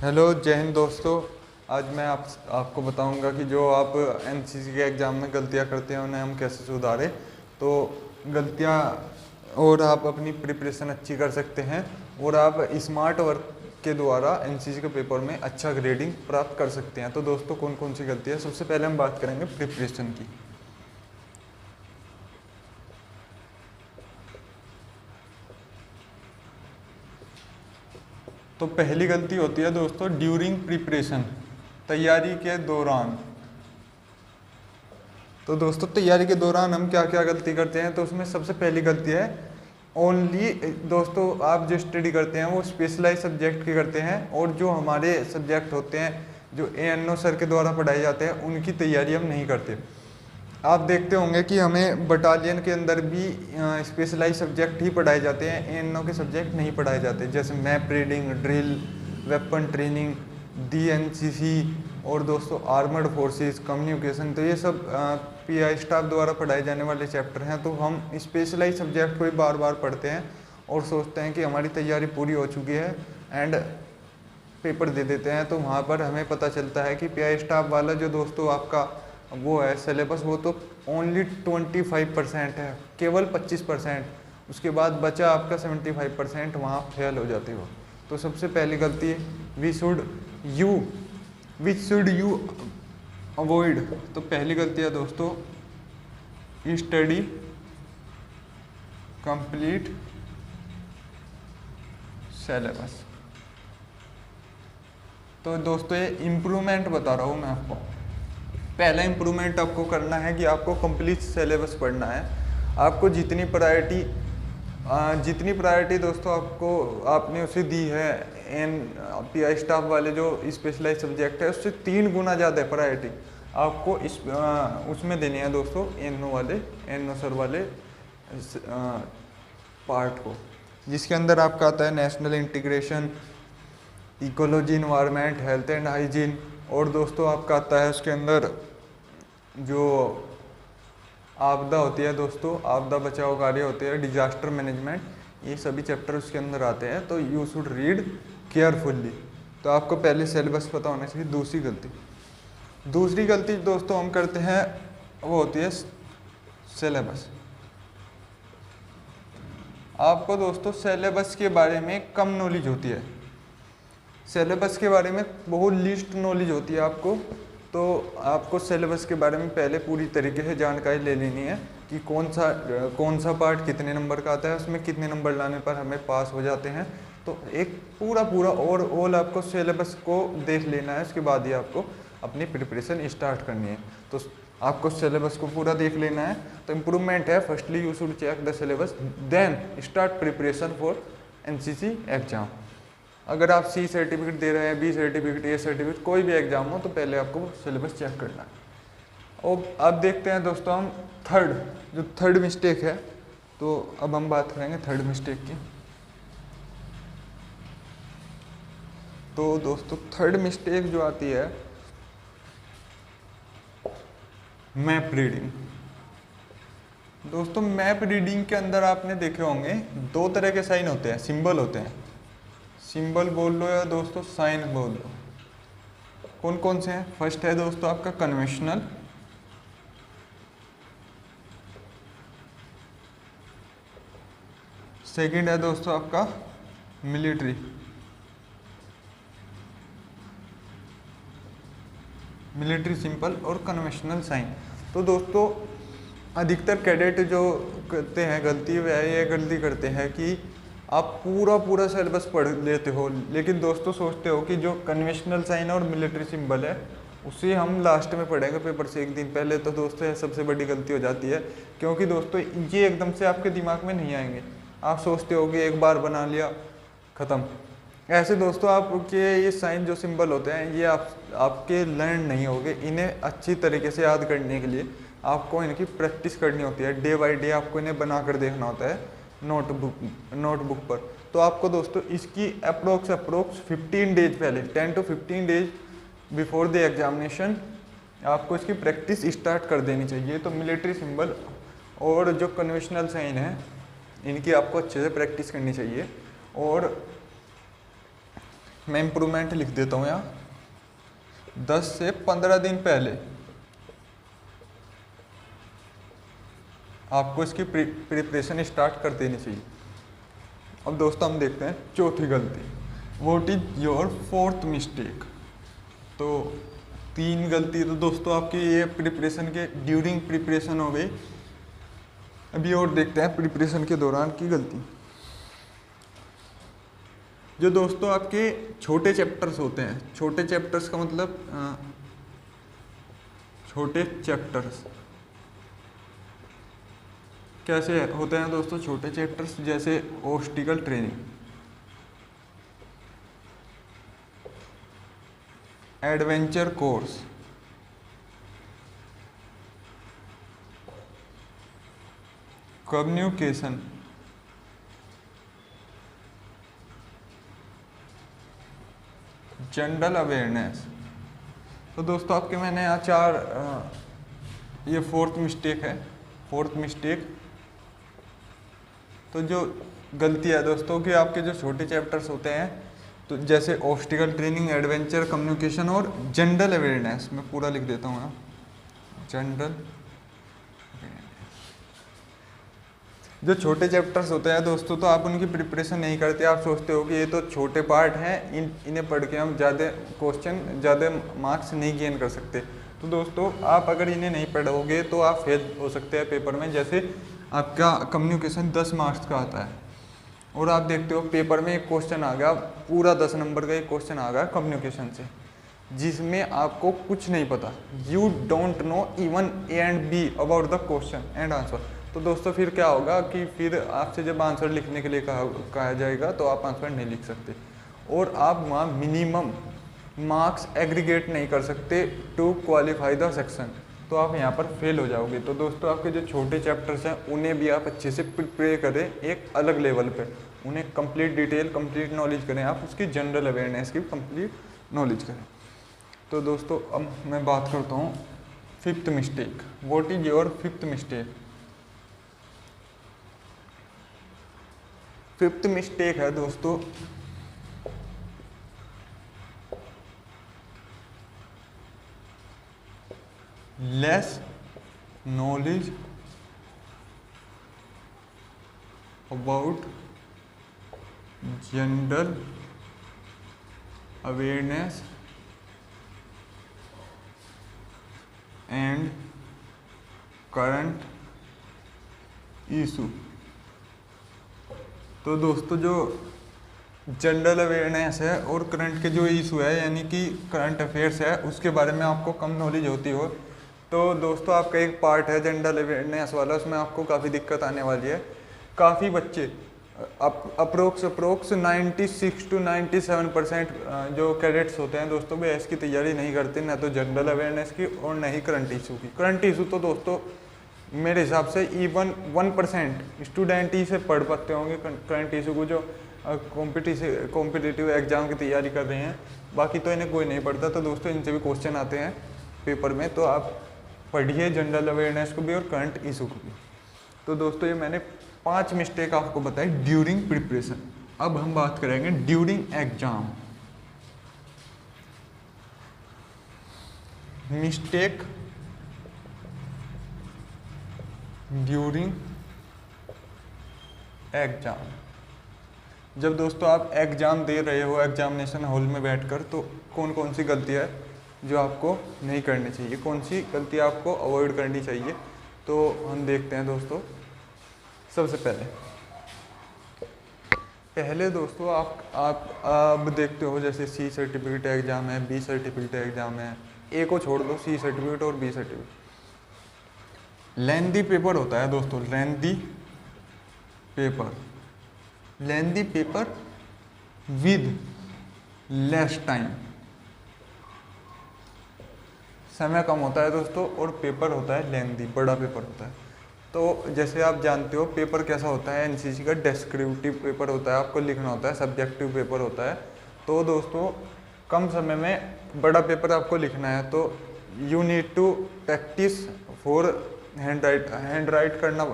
Hello जय हिंद दोस्तों। आज मैं आपको बताऊंगा कि जो आप एनसीसी के एग्ज़ाम में गलतियां करते हैं उन्हें हम कैसे सुधारें। तो गलतियां और आप अपनी प्रिपरेशन अच्छी कर सकते हैं और आप स्मार्ट वर्क के द्वारा एनसीसी के पेपर में अच्छा ग्रेडिंग प्राप्त कर सकते हैं। तो दोस्तों कौन कौन सी गलतियाँ, सबसे पहले हम बात करेंगे प्रिपरेशन की। तो पहली गलती होती है दोस्तों ड्यूरिंग प्रिपरेशन, तैयारी के दौरान। तो दोस्तों तैयारी के दौरान हम क्या क्या गलती करते हैं, तो उसमें सबसे पहली गलती है ओनली दोस्तों आप जो स्टडी करते हैं वो स्पेशलाइज सब्जेक्ट की करते हैं और जो हमारे सब्जेक्ट होते हैं जो एएनओ सर के द्वारा पढ़ाए जाते हैं उनकी तैयारी हम नहीं करते। आप देखते होंगे कि हमें बटालियन के अंदर भी स्पेशलाइज सब्जेक्ट ही पढ़ाए जाते हैं, एएनओ के सब्जेक्ट नहीं पढ़ाए जाते, जैसे map reading, drill, weapon training, DNCC और दोस्तों आर्मर्ड फोर्सेस, कम्युनिकेशन। तो ये सब पीआई स्टाफ द्वारा पढ़ाए जाने वाले चैप्टर हैं। तो हम स्पेशलाइज सब्जेक्ट को ही बार बार पढ़ते हैं और सोचते हैं कि हमारी तैयारी पूरी हो चुकी है एंड पेपर दे देते हैं। तो वहाँ पर हमें पता चलता है कि पीआई स्टाफ वाला जो दोस्तों आपका वो है सिलेबस, वो तो ओनली 25% है, केवल 25%। उसके बाद बचा आपका 75% वहाँ फेल हो जाते हो। तो सबसे पहली गलती है विच शुड यू अवॉइड। तो पहली गलती है दोस्तों स्टडी कंप्लीट सिलेबस। तो दोस्तों ये इम्प्रूवमेंट बता रहा हूँ मैं आपको। पहला इम्प्रूवमेंट आपको करना है कि आपको कंप्लीट सिलेबस पढ़ना है। आपको जितनी प्रायोरिटी दोस्तों आपने उसे दी है एन पीआई स्टाफ वाले जो स्पेशलाइज सब्जेक्ट है उससे 3 गुना ज़्यादा प्रायोरिटी आपको उसमें देनी है दोस्तों, एनओ सर वाले पार्ट को, जिसके अंदर आपका आता है national integration, ecology, environment, health and hygiene. और दोस्तों आपका आता है उसके अंदर जो आपदा होती है दोस्तों, आपदा बचाव कार्य होते हैं, डिजास्टर मैनेजमेंट, ये सभी चैप्टर उसके अंदर आते हैं। तो यू शुड रीड केयरफुल्ली। तो आपको पहले सिलेबस पता होना चाहिए। दूसरी गलती दोस्तों हम करते हैं वो होती है सिलेबस। आपको दोस्तों सिलेबस के बारे में कम नॉलेज होती है, सिलेबस के बारे में बहुत लिस्ट नॉलेज होती है आपको। तो आपको सिलेबस के बारे में पहले पूरी तरीके से जानकारी ले लेनी है कि कौन सा पार्ट कितने नंबर का आता है, उसमें कितने नंबर लाने पर हमें पास हो जाते हैं। तो एक पूरा और ऑल आपको सिलेबस को देख लेना है, उसके बाद ही आपको अपनी प्रिपरेशन स्टार्ट करनी है। तो आपको सिलेबस को पूरा देख लेना है। तो इम्प्रूवमेंट है, firstly you should check the syllabus then start preparation for NCC exam. अगर आप सी सर्टिफिकेट दे रहे हैं, बी सर्टिफिकेट, ए सर्टिफिकेट, कोई भी एग्जाम हो, तो पहले आपको सिलेबस चेक करना है। और अब देखते हैं दोस्तों हम थर्ड मिस्टेक है। तो अब हम बात करेंगे थर्ड मिस्टेक की। तो दोस्तों थर्ड मिस्टेक जो आती है मैप रीडिंग। दोस्तों मैप रीडिंग के अंदर आपने देखे होंगे 2 तरह के साइन होते हैं, सिंबल होते हैं। सिंबल बोल लो या दोस्तों साइन बोल लो। कौन कौन से हैं? फर्स्ट है दोस्तों आपका कन्वेंशनल, सेकंड है दोस्तों आपका मिलिट्री, सिंपल और कन्वेंशनल साइन। तो दोस्तों अधिकतर कैडेट जो करते हैं गलती, वह ये गलती करते हैं कि आप पूरा सिलेबस पढ़ लेते हो, लेकिन दोस्तों सोचते हो कि जो कन्वेंशनल साइन और मिलिट्री सिंबल है उसे हम लास्ट में पढ़ेंगे पेपर से 1 दिन पहले। तो दोस्तों यह सबसे बड़ी गलती हो जाती है, क्योंकि दोस्तों ये एकदम से आपके दिमाग में नहीं आएंगे। आप सोचते हो कि एक बार बना लिया ख़त्म। ऐसे दोस्तों आपके ये साइन जो सिंबल होते हैं ये आपके लर्न नहीं होंगे। इन्हें अच्छी तरीके से याद करने के लिए आपको इनकी प्रैक्टिस करनी होती है। डे बाय डे आपको इन्हें बना कर देखना होता है नोटबुक पर। तो आपको दोस्तों इसकी अप्रोक्स 15 डेज पहले, 10 to 15 days before the examination आपको इसकी प्रैक्टिस स्टार्ट कर देनी चाहिए। तो मिलिट्री सिंबल और जो कन्वेंशनल साइन है इनकी आपको अच्छे से प्रैक्टिस करनी चाहिए। और मैं इम्प्रूवमेंट लिख देता हूँ यहाँ, 10 से 15 दिन पहले आपको इसकी प्रिपरेशन स्टार्ट कर देनी चाहिए। अब दोस्तों हम देखते हैं चौथी गलती, what is your fourth mistake. तो 3 गलती तो दोस्तों आपकी ये प्रिपरेशन के ड्यूरिंग प्रिपरेशन हो गई। अभी और देखते हैं प्रिपरेशन के दौरान की गलती। जो दोस्तों आपके छोटे चैप्टर्स होते हैं, छोटे चैप्टर्स का मतलब छोटे चैप्टर्स कैसे होते हैं दोस्तों? छोटे चैप्टर्स जैसे obstacle training, adventure course, communication, general awareness. तो दोस्तों आपके मैंने यहाँ 4 ये फोर्थ मिस्टेक है, फोर्थ मिस्टेक। तो जो गलती है दोस्तों कि आपके जो छोटे चैप्टर्स होते हैं, तो जैसे ऑब्स्टिकल ट्रेनिंग, एडवेंचर, कम्युनिकेशन और जनरल अवेयरनेस, मैं पूरा लिख देता हूँ ना, जनरल। जो छोटे चैप्टर्स होते हैं दोस्तों, तो आप उनकी प्रिपरेशन नहीं करते। आप सोचते हो कि ये तो छोटे पार्ट हैं, इन्हें पढ़ के हम ज़्यादा क्वेश्चन, ज़्यादा मार्क्स नहीं गेन कर सकते। तो दोस्तों आप अगर इन्हें नहीं पढ़ोगे तो आप फेल हो सकते हैं पेपर में। जैसे आपका कम्युनिकेशन 10 मार्क्स का आता है और आप देखते हो पेपर में एक क्वेश्चन आ गया, पूरा 10 नंबर का एक क्वेश्चन आ गया कम्युनिकेशन से, जिसमें आपको कुछ नहीं पता, you don't know even A and be about the question and answer. तो दोस्तों फिर क्या होगा कि फिर आपसे जब आंसर लिखने के लिए कहा जाएगा तो आप आंसर नहीं लिख सकते और आप वहाँ मिनिमम मार्क्स एग्रीगेट नहीं कर सकते टू क्वालिफाई द सेक्शन। तो आप यहाँ पर फेल हो जाओगे। तो दोस्तों आपके जो छोटे चैप्टर्स हैं उन्हें भी आप अच्छे से प्रिपेयर करें एक अलग लेवल पे, उन्हें कंप्लीट डिटेल, कंप्लीट नॉलेज करें, आप उसकी जनरल अवेयरनेस की कंप्लीट नॉलेज करें। तो दोस्तों अब मैं बात करता हूँ fifth mistake, what is your fifth mistake. Fifth mistake है दोस्तों less knowledge about general awareness and current issue. तो दोस्तों जो जनरल अवेयरनेस है और करंट के जो इशू है, यानी कि करंट अफेयर्स है, उसके बारे में आपको कम नॉलेज होती हो तो दोस्तों आपका एक पार्ट है जनरल अवेयरनेस वाला, उसमें आपको काफ़ी दिक्कत आने वाली है। काफ़ी बच्चे अप्रोक्स 96 to 97% जो कैडेट्स होते हैं दोस्तों वो इसकी तैयारी नहीं करते, ना तो जनरल अवेयरनेस की और न ही करंट इशू की। करंट इशू तो दोस्तों मेरे हिसाब से इवन 1% स्टूडेंट ही से पढ़ पाते होंगे करंट इशू को, जो कॉम्पिटिटिव एग्जाम की तैयारी कर रहे हैं, बाकी तो इन्हें कोई नहीं पढ़ता। तो दोस्तों इनसे भी क्वेश्चन आते हैं पेपर में, तो आप पढ़िए जनरल अवेयरनेस को भी और करंट इशू को भी। तो दोस्तों ये मैंने 5 मिस्टेक आपको बताई ड्यूरिंग प्रिपरेशन। अब हम बात करेंगे during exam. Mistake during exam. जब दोस्तों आप एग्ज़ाम दे रहे हो एग्जामिनेशन हॉल में बैठकर, तो कौन कौन सी गलती है जो आपको नहीं करनी चाहिए, कौन सी गलती आपको अवॉइड करनी चाहिए, तो हम देखते हैं दोस्तों। सबसे पहले दोस्तों आप देखते हो जैसे सी सर्टिफिकेट एग्ज़ाम है, बी सर्टिफिकेट एग्ज़ाम है, ए को छोड़ दो, सी सर्टिफिकेट और बी सर्टिफिकेट। लेंदी पेपर होता है दोस्तों, lengthy paper with less time. समय कम होता है दोस्तों और पेपर होता है लेंदी, बड़ा पेपर होता है। तो जैसे आप जानते हो पेपर कैसा होता है, एनसीसी का डिस्क्रिप्टिव पेपर होता है, आपको लिखना होता है, सब्जेक्टिव पेपर होता है। तो दोस्तों कम समय में बड़ा पेपर आपको लिखना है, तो you need to practice for hand write करना।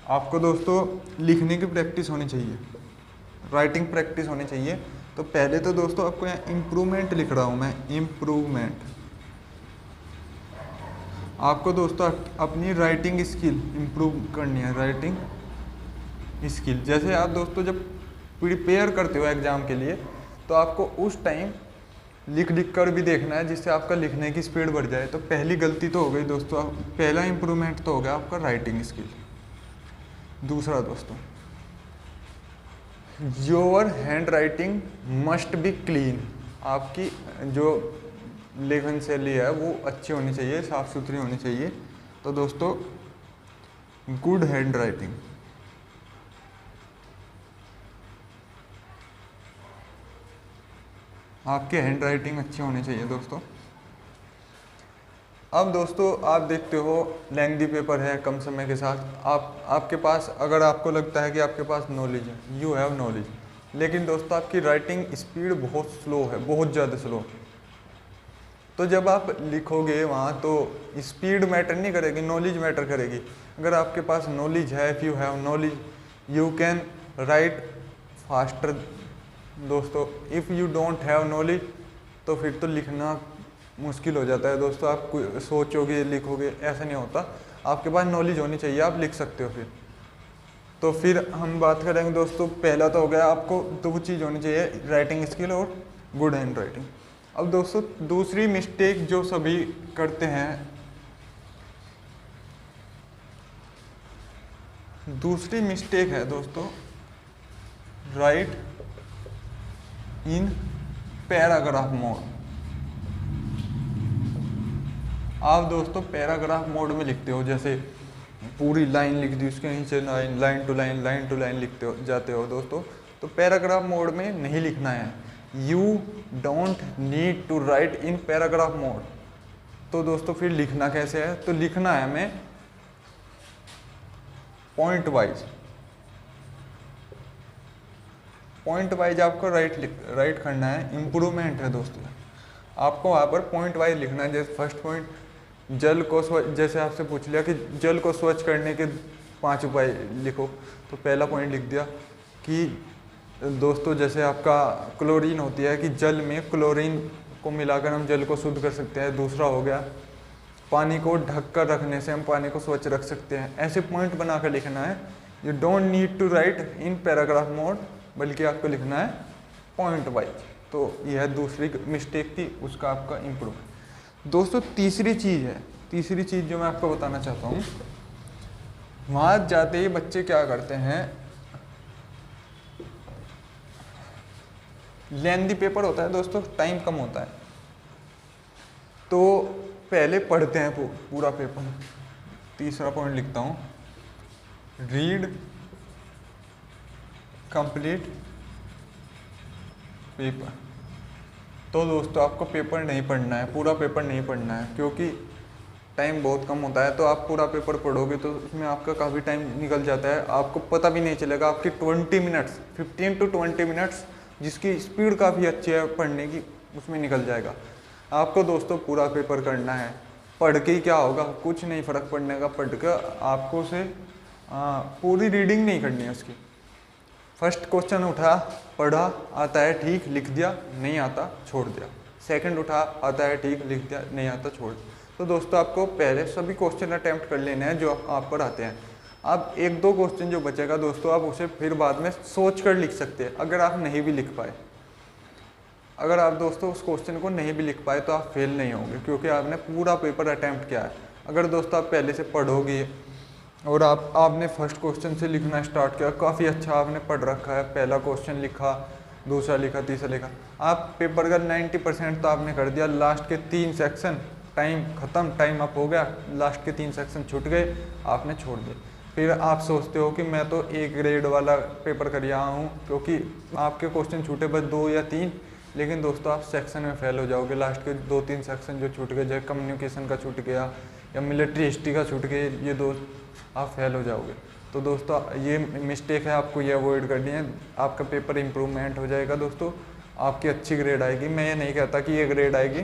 आपको दोस्तों लिखने की प्रैक्टिस होनी चाहिए। राइटिंग प्रैक्टिस होनी चाहिए। तो पहले तो दोस्तों आपको यहाँ इम्प्रूवमेंट लिख रहा हूँ मैं, इम्प्रूवमेंट। आपको दोस्तों अपनी राइटिंग स्किल इम्प्रूव करनी है, राइटिंग स्किल। जैसे आप दोस्तों जब प्रिपेयर करते हो एग्ज़ाम के लिए, तो आपको उस टाइम लिख कर भी देखना है, जिससे आपका लिखने की स्पीड बढ़ जाए। तो पहली गलती तो हो गई दोस्तों, पहला इम्प्रूवमेंट तो हो गया आपका राइटिंग स्किल। दूसरा दोस्तों, your hand writing must be clean. आपकी जो लेखन शैली है वो अच्छी होनी चाहिए, साफ़ सुथरी होनी चाहिए। तो दोस्तों गुड हैंड राइटिंग, आपकी हैंड राइटिंग अच्छी होनी चाहिए दोस्तों। अब दोस्तों आप देखते हो लेंथी पेपर है, कम समय के साथ आपके पास, अगर आपको लगता है कि आपके पास नॉलेज है, यू हैव नॉलेज, लेकिन दोस्तों आपकी राइटिंग स्पीड बहुत स्लो है, बहुत ज़्यादा स्लो, तो जब आप लिखोगे वहाँ तो स्पीड मैटर नहीं करेगी, नॉलेज मैटर करेगी। अगर आपके पास नॉलेज है, if you have knowledge you can write faster दोस्तों। If you don't have knowledge तो फिर तो लिखना मुश्किल हो जाता है दोस्तों। आप सोचोगे लिखोगे, ऐसा नहीं होता। आपके पास नॉलेज होनी चाहिए, आप लिख सकते हो फिर। तो फिर हम बात करेंगे दोस्तों, पहला तो हो गया आपको दो चीज़ होनी चाहिए, राइटिंग स्किल और गुड हैंड राइटिंग। अब दोस्तों दूसरी मिस्टेक जो सभी करते हैं, दूसरी मिस्टेक है दोस्तों राइट इन पैराग्राफ मोड। आप दोस्तों पैराग्राफ मोड में लिखते हो, जैसे पूरी लाइन लिख दी, उसके नीचे line, line to line, line to line लिखते हो जाते हो दोस्तों। तो पैराग्राफ मोड में नहीं लिखना है। You don't need to write in paragraph mode. तो दोस्तों फिर लिखना कैसे है? तो लिखना है हमें पॉइंट वाइज, पॉइंट वाइज आपको राइट करना है। इम्प्रूवमेंट है दोस्तों, आपको वहाँ पर पॉइंट वाइज लिखना है। जैसे फर्स्ट पॉइंट, जल को स्वच्छ, जैसे आपसे पूछ लिया कि जल को स्वच्छ करने के 5 उपाय लिखो, तो पहला पॉइंट लिख दिया कि दोस्तों जैसे आपका क्लोरीन होती है कि जल में क्लोरीन को मिलाकर हम जल को शुद्ध कर सकते हैं। दूसरा हो गया पानी को ढक कर रखने से हम पानी को स्वच्छ रख सकते हैं। ऐसे पॉइंट बना कर लिखना है। You don't need to write in paragraph mode, बल्कि आपको लिखना है पॉइंट वाइज। तो यह दूसरी मिस्टेक थी, उसका आपका इम्प्रूव। दोस्तों तीसरी चीज़ है, तीसरी चीज़ जो मैं आपको बताना चाहता हूँ, वहाँ जाते ही बच्चे क्या करते हैं, लेंथी पेपर होता है दोस्तों, टाइम कम होता है, तो पहले पढ़ते हैं पूरा पेपर। तीसरा पॉइंट लिखता हूँ, रीड कंप्लीट पेपर। तो दोस्तों आपको पेपर नहीं पढ़ना है, पूरा पेपर नहीं पढ़ना है, क्योंकि टाइम बहुत कम होता है। तो आप पूरा पेपर पढ़ोगे तो उसमें आपका काफ़ी टाइम निकल जाता है, आपको पता भी नहीं चलेगा। आपकी 20 मिनट्स, 15 to 20 मिनट्स, जिसकी स्पीड काफ़ी अच्छी है पढ़ने की, उसमें निकल जाएगा। आपको दोस्तों पूरा पेपर करना है। पढ़ के ही क्या होगा, कुछ नहीं फ़र्क पड़ने का। पढ़ कर आपको से पूरी रीडिंग नहीं करनी है उसकी। फर्स्ट क्वेश्चन उठा, पढ़ा, आता है ठीक, लिख दिया, नहीं आता छोड़ दिया। सेकंड उठा, आता है ठीक, लिख दिया, नहीं आता छोड़ दिया। तो दोस्तों आपको पहले सभी क्वेश्चन अटैम्प्ट कर लेने हैं जो आप पर आते हैं। अब 1-2 क्वेश्चन जो बचेगा दोस्तों, आप उसे फिर बाद में सोच कर लिख सकते हैं। अगर आप नहीं भी लिख पाए, अगर आप दोस्तों उस क्वेश्चन को नहीं भी लिख पाए तो आप फेल नहीं होंगे, क्योंकि आपने पूरा पेपर अटैम्प्ट किया है। अगर दोस्तों आप पहले से पढ़ोगे और आपने फर्स्ट क्वेश्चन से लिखना स्टार्ट किया, काफ़ी अच्छा आपने पढ़ रखा है, पहला क्वेश्चन लिखा, दूसरा लिखा, तीसरा लिखा, आप पेपर का 90% तो आपने कर दिया। लास्ट के 3 सेक्शन, टाइम ख़त्म, टाइम अप हो गया, लास्ट के 3 सेक्शन छूट गए, आपने छोड़ दिए। फिर आप सोचते हो कि मैं तो A ग्रेड वाला पेपर कर रहा हूँ, क्योंकि आपके क्वेश्चन छूटे बस 2 या 3, लेकिन दोस्तों आप सेक्शन में फेल हो जाओगे। लास्ट के 2-3 सेक्शन जो छूट गए, जैसे कम्युनिकेशन का छूट गया या मिलिट्री हिस्ट्री का छूट गए, ये 2 आप फेल हो जाओगे। तो दोस्तों ये मिस्टेक है, आपको ये अवॉइड करनी है। आपका पेपर इम्प्रूवमेंट हो जाएगा दोस्तों, आपकी अच्छी ग्रेड आएगी। मैं ये नहीं कहता कि ये ग्रेड आएगी,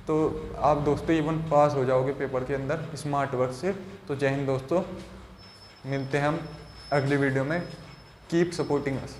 तो आप दोस्तों इवन पास हो जाओगे पेपर के अंदर स्मार्ट वर्क से। तो जय हिंद दोस्तों, मिलते हैं हम अगली वीडियो में। Keep supporting us.